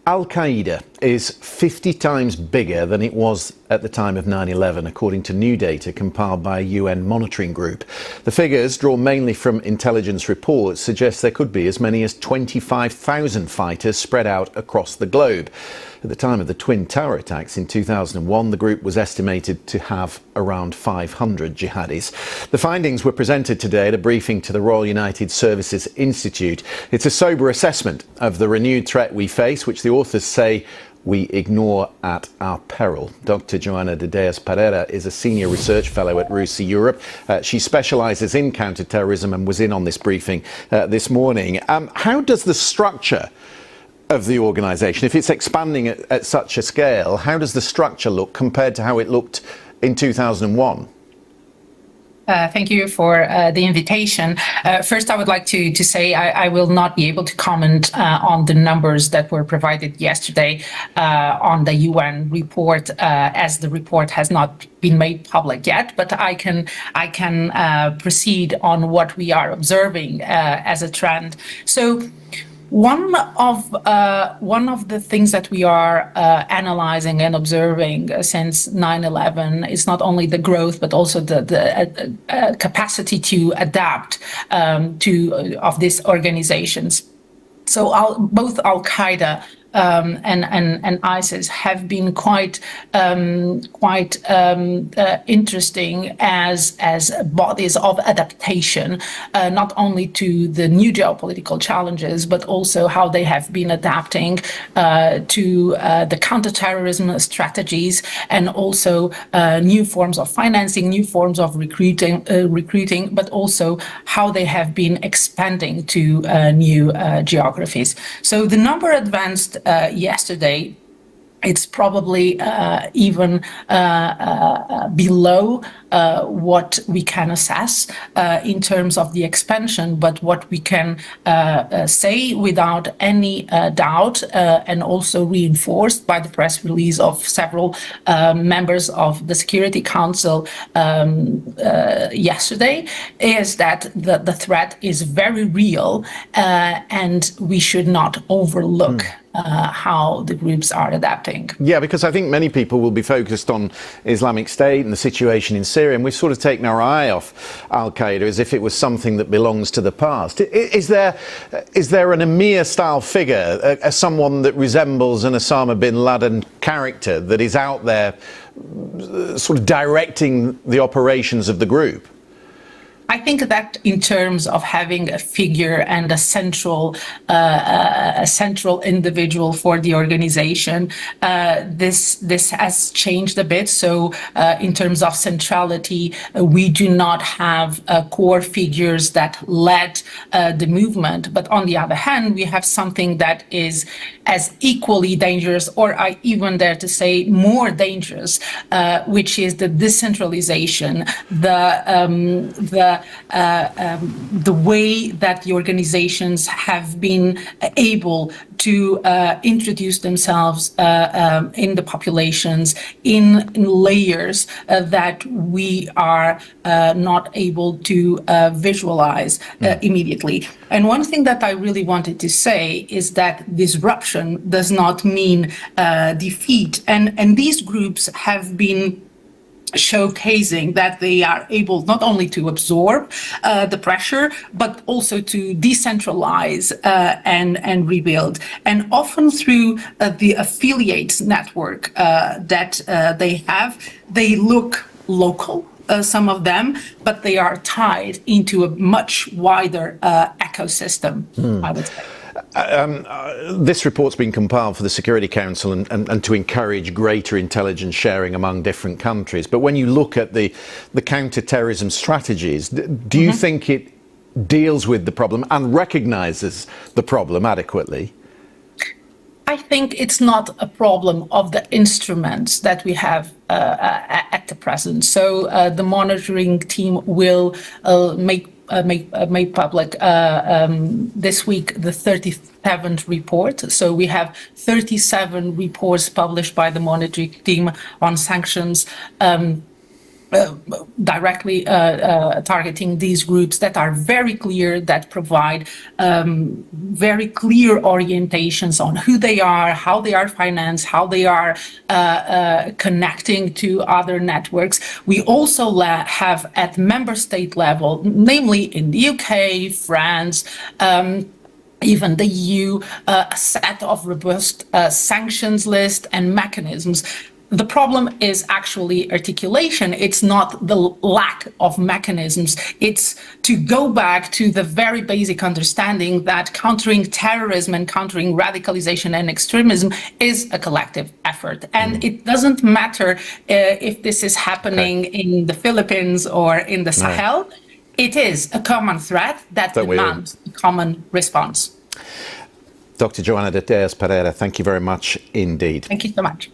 Al-Qaeda is 50 times bigger than it was at the time of 9/11, according to new data compiled by a UN monitoring group. The figures, drawn mainly from intelligence reports, suggest there could be as many as 25,000 fighters spread out across the globe. At the time of the Twin Tower attacks in 2001, the group was estimated to have around 500 jihadis. The findings were presented today at a briefing to the Royal United Services Institute. It's a sober assessment of the renewed threat we face, which the authors say we ignore at our peril. Dr. Joana de Deus Pereira is a senior research fellow at RUSI Europe. She specialises in counter-terrorism and was in on this briefing this morning. How does the structure of the organisation, if it's expanding at such a scale, how does the structure look compared to how it looked in 2001? Thank you for the invitation. First, I would like to say I will not be able to comment on the numbers that were provided yesterday on the UN report, as the report has not been made public yet. But I can proceed on what we are observing as a trend. So, one of the things that we are analyzing and observing since 9/11 is not only the growth, but also the capacity to adapt of these organizations. So both Al-Qaeda and ISIS have been quite interesting as bodies of adaptation, not only to the new geopolitical challenges, but also how they have been adapting to the counter-terrorism strategies, and also new forms of financing, new forms of recruiting, but also how they have been expanding to new geographies. So the number advanced yesterday, it's probably even below what we can assess in terms of the expansion, but what we can say without any doubt, and also reinforced by the press release of several members of the Security Council yesterday, is that the threat is very real, and we should not overlook how the groups are adapting. Yeah, because I think many people will be focused on Islamic State and the situation in Syria, and we've sort of taken our eye off Al-Qaeda as if it was something that belongs to the past. Is there an Emir-style figure, someone that resembles an Osama bin Laden character that is out there sort of directing the operations of the group? I think that in terms of having a figure and a central individual for the organization, this has changed a bit. So in terms of centrality, we do not have core figures that led the movement. But on the other hand, we have something that is as equally dangerous, or I even dare to say more dangerous, which is the decentralization, the way that the organizations have been able to introduce themselves in the populations in layers that we are not able to visualize immediately. And one thing that I really wanted to say is that disruption does not mean defeat. And these groups have been showcasing that they are able not only to absorb the pressure, but also to decentralize and rebuild. And often through the affiliates network that they have, they look local, some of them, but they are tied into a much wider ecosystem, I would say. This report's been compiled for the Security Council and to encourage greater intelligence sharing among different countries. But when you look at the counter-terrorism strategies, do you think it deals with the problem and recognises the problem adequately? I think it's not a problem of the instruments that we have at the present. So the monitoring team will make public this week the 37th report. So we have 37 reports published by the monitoring team on sanctions directly targeting these groups that are very clear, that provide very clear orientations on who they are, how they are financed, how they are connecting to other networks. We also have at member state level, namely in the UK, France, even the EU, a set of robust sanctions list and mechanisms. The problem is actually articulation. It's not the lack of mechanisms. It's to go back to the very basic understanding that countering terrorism and countering radicalization and extremism is a collective effort. And it doesn't matter if this is happening in the Philippines or in the Sahel. It is a common threat that demands a common response. Dr. Joana de Deus Pereira, thank you very much indeed. Thank you so much.